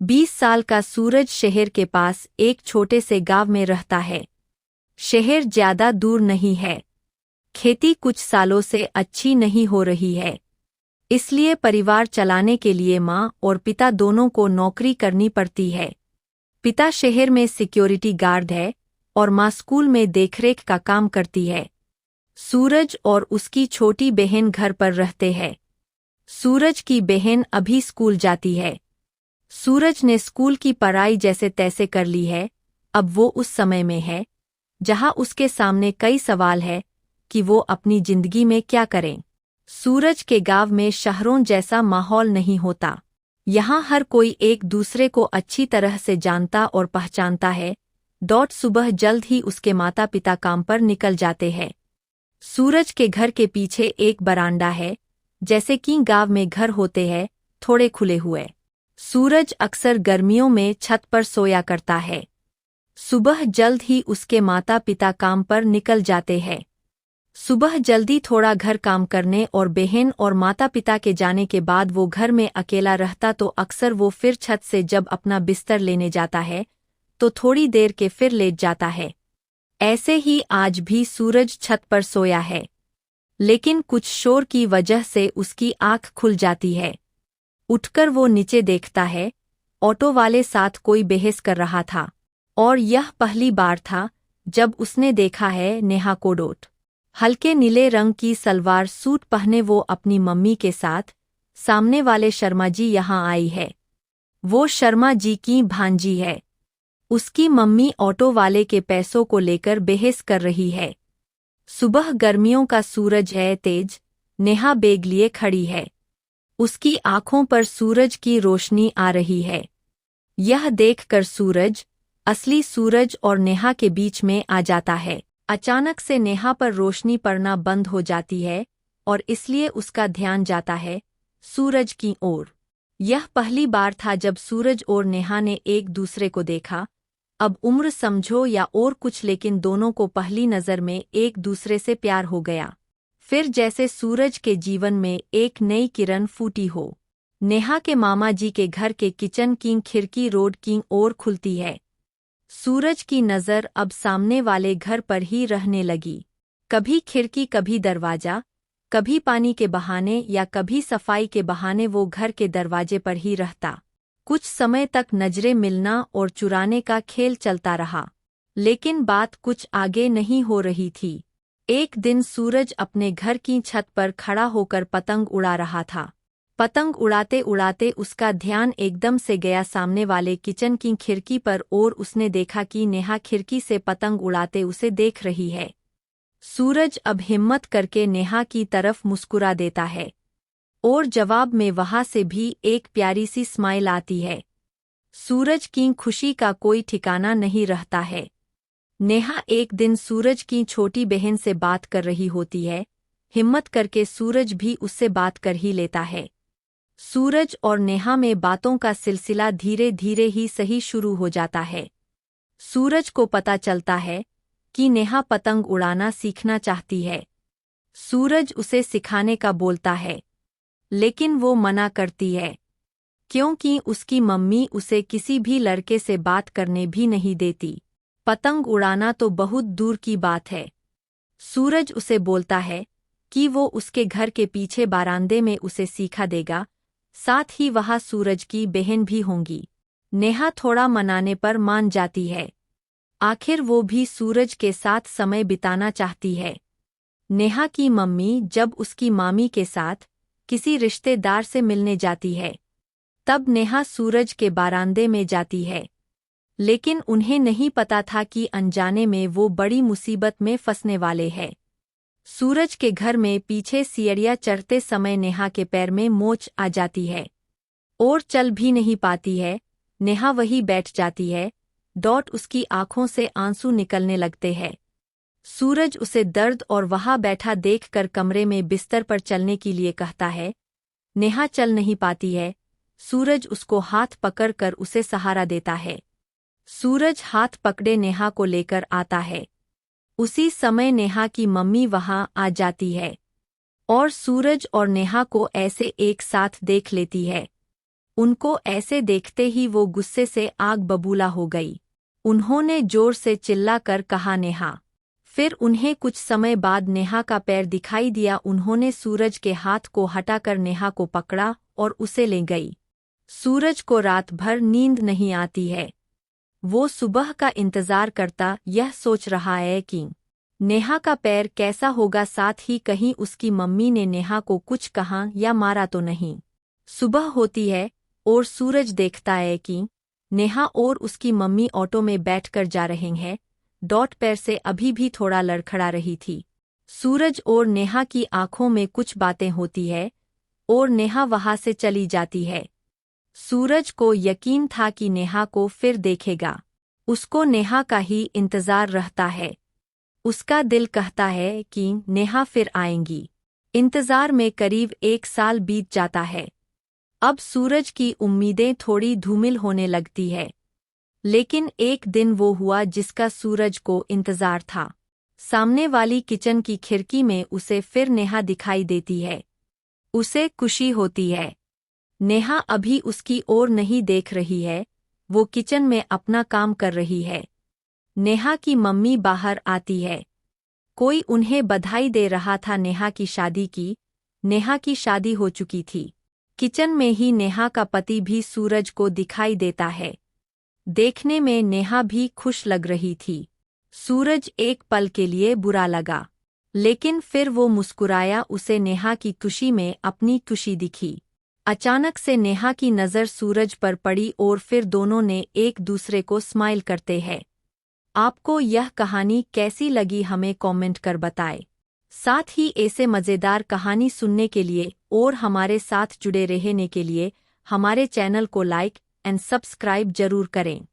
20 साल का सूरज शहर के पास एक छोटे से गांव में रहता है। शहर ज्यादा दूर नहीं है। खेती कुछ सालों से अच्छी नहीं हो रही है, इसलिए परिवार चलाने के लिए माँ और पिता दोनों को नौकरी करनी पड़ती है। पिता शहर में सिक्योरिटी गार्ड है और माँ स्कूल में देखरेख का काम करती है। सूरज और उसकी छोटी बहन घर पर रहते हैं। सूरज की बहन अभी स्कूल जाती है। सूरज ने स्कूल की पढ़ाई जैसे तैसे कर ली है। अब वो उस समय में है जहां उसके सामने कई सवाल है कि वो अपनी जिंदगी में क्या करें। सूरज के गांव में शहरों जैसा माहौल नहीं होता। यहाँ हर कोई एक दूसरे को अच्छी तरह से जानता और पहचानता है। सुबह जल्द ही उसके माता पिता काम पर निकल जाते हैं। सूरज के घर के पीछे एक बरामदा है, जैसे कि गांव में घर होते हैं, थोड़े खुले हुए। सूरज अक्सर गर्मियों में छत पर सोया करता है। सुबह जल्द ही उसके माता पिता काम पर निकल जाते हैं। सुबह जल्दी थोड़ा घर काम करने और बहन और माता पिता के जाने के बाद वो घर में अकेला रहता तो अक्सर वो फिर छत से जब अपना बिस्तर लेने जाता है तो थोड़ी देर के फिर लेट जाता है। ऐसे ही आज भी सूरज छत पर सोया है, लेकिन कुछ शोर की वजह से उसकी आंख खुल जाती है। उठकर वो नीचे देखता है। ऑटो वाले साथ कोई बहस कर रहा था और यह पहली बार था जब उसने देखा है नेहा को। हल्के नीले रंग की सलवार सूट पहने वो अपनी मम्मी के साथ सामने वाले शर्मा जी यहाँ आई है। वो शर्मा जी की भांजी है। उसकी मम्मी ऑटो वाले के पैसों को लेकर बहस कर रही है। सुबह गर्मियों का सूरज है तेज। नेहा बैग लिए खड़ी है। उसकी आंखों पर सूरज की रोशनी आ रही है। यह देखकर सूरज, असली सूरज और नेहा के बीच में आ जाता है। अचानक से नेहा पर रोशनी पड़ना बंद हो जाती है और इसलिए उसका ध्यान जाता है सूरज की ओर। यह पहली बार था जब सूरज और नेहा ने एक दूसरे को देखा। अब उम्र समझो या और कुछ, लेकिन दोनों को पहली नज़र में एक दूसरे से प्यार हो गया। फिर जैसे सूरज के जीवन में एक नई किरण फूटी हो। नेहा के मामा जी के घर के किचन की खिड़की रोड की ओर खुलती है। सूरज की नज़र अब सामने वाले घर पर ही रहने लगी। कभी खिड़की, कभी दरवाजा, कभी पानी के बहाने या कभी सफाई के बहाने वो घर के दरवाजे पर ही रहता। कुछ समय तक नजरें मिलना और चुराने का खेल चलता रहा, लेकिन बात कुछ आगे नहीं हो रही थी। एक दिन सूरज अपने घर की छत पर खड़ा होकर पतंग उड़ा रहा था। पतंग उड़ाते उड़ाते उसका ध्यान एकदम से गया सामने वाले किचन की खिड़की पर और उसने देखा कि नेहा खिड़की से पतंग उड़ाते उसे देख रही है। सूरज अब हिम्मत करके नेहा की तरफ मुस्कुरा देता है और जवाब में वहां से भी एक प्यारी सी स्माइल आती है। सूरज की खुशी का कोई ठिकाना नहीं रहता है। नेहा एक दिन सूरज की छोटी बहन से बात कर रही होती है। हिम्मत करके सूरज भी उससे बात कर ही लेता है। सूरज और नेहा में बातों का सिलसिला धीरे धीरे ही सही शुरू हो जाता है। सूरज को पता चलता है कि नेहा पतंग उड़ाना सीखना चाहती है। सूरज उसे सिखाने का बोलता है, लेकिन वो मना करती है, क्योंकि उसकी मम्मी उसे किसी भी लड़के से बात करने भी नहीं देती। पतंग उड़ाना तो बहुत दूर की बात है। सूरज उसे बोलता है कि वो उसके घर के पीछे बारांदे में उसे सिखा देगा, साथ ही वहाँ सूरज की बहन भी होंगी। नेहा थोड़ा मनाने पर मान जाती है। आखिर वो भी सूरज के साथ समय बिताना चाहती है। नेहा की मम्मी जब उसकी मामी के साथ किसी रिश्तेदार से मिलने जाती है, तब नेहा सूरज के बारांदे में जाती है, लेकिन उन्हें नहीं पता था कि अनजाने में वो बड़ी मुसीबत में फंसने वाले हैं। सूरज के घर में पीछे सीढ़ियां चढ़ते समय नेहा के पैर में मोच आ जाती है और चल भी नहीं पाती है। नेहा वहीं बैठ जाती है। उसकी आंखों से आंसू निकलने लगते हैं। सूरज उसे दर्द और वहां बैठा देखकर कमरे में बिस्तर पर चलने के लिए कहता है। नेहा चल नहीं पाती है। सूरज उसको हाथ पकड़कर उसे सहारा देता है। सूरज हाथ पकड़े नेहा को लेकर आता है। उसी समय नेहा की मम्मी वहां आ जाती है और सूरज और नेहा को ऐसे एक साथ देख लेती है। उनको ऐसे देखते ही वो गुस्से से आग बबूला हो गई। उन्होंने जोर से चिल्लाकर कहा, नेहा। फिर उन्हें कुछ समय बाद नेहा का पैर दिखाई दिया। उन्होंने सूरज के हाथ को हटाकर नेहा को पकड़ा और उसे ले गई। सूरज को रात भर नींद नहीं आती है। वो सुबह का इंतजार करता यह सोच रहा है कि नेहा का पैर कैसा होगा, साथ ही कहीं उसकी मम्मी ने नेहा को कुछ कहा या मारा तो नहीं। सुबह होती है और सूरज देखता है कि नेहा और उसकी मम्मी ऑटो में बैठकर जा रहे हैं। पैर से अभी भी थोड़ा लड़खड़ा रही थी। सूरज और नेहा की आंखों में कुछ बातें होती है और नेहा वहां से चली जाती है। सूरज को यकीन था कि नेहा को फिर देखेगा। उसको नेहा का ही इंतजार रहता है। उसका दिल कहता है कि नेहा फिर आएंगी। इंतजार में करीब 1 साल बीत जाता है। अब सूरज की उम्मीदें थोड़ी धूमिल होने लगती है। लेकिन एक दिन वो हुआ जिसका सूरज को इंतजार था। सामने वाली किचन की खिड़की में उसे फिर नेहा दिखाई देती है। उसे खुशी होती है। नेहा अभी उसकी ओर नहीं देख रही है, वो किचन में अपना काम कर रही है। नेहा की मम्मी बाहर आती है। कोई उन्हें बधाई दे रहा था नेहा की शादी की। नेहा की शादी हो चुकी थी। किचन में ही नेहा का पति भी सूरज को दिखाई देता है। देखने में नेहा भी खुश लग रही थी। सूरज एक पल के लिए बुरा लगा, लेकिन फिर वो मुस्कुराया। उसे नेहा की खुशी में अपनी खुशी दिखी। अचानक से नेहा की नज़र सूरज पर पड़ी और फिर दोनों ने एक दूसरे को स्माइल करते हैं। आपको यह कहानी कैसी लगी हमें कमेंट कर बताएं। साथ ही ऐसे मज़ेदार कहानी सुनने के लिए और हमारे साथ जुड़े रहने के लिए हमारे चैनल को लाइक एंड सब्सक्राइब जरूर करें।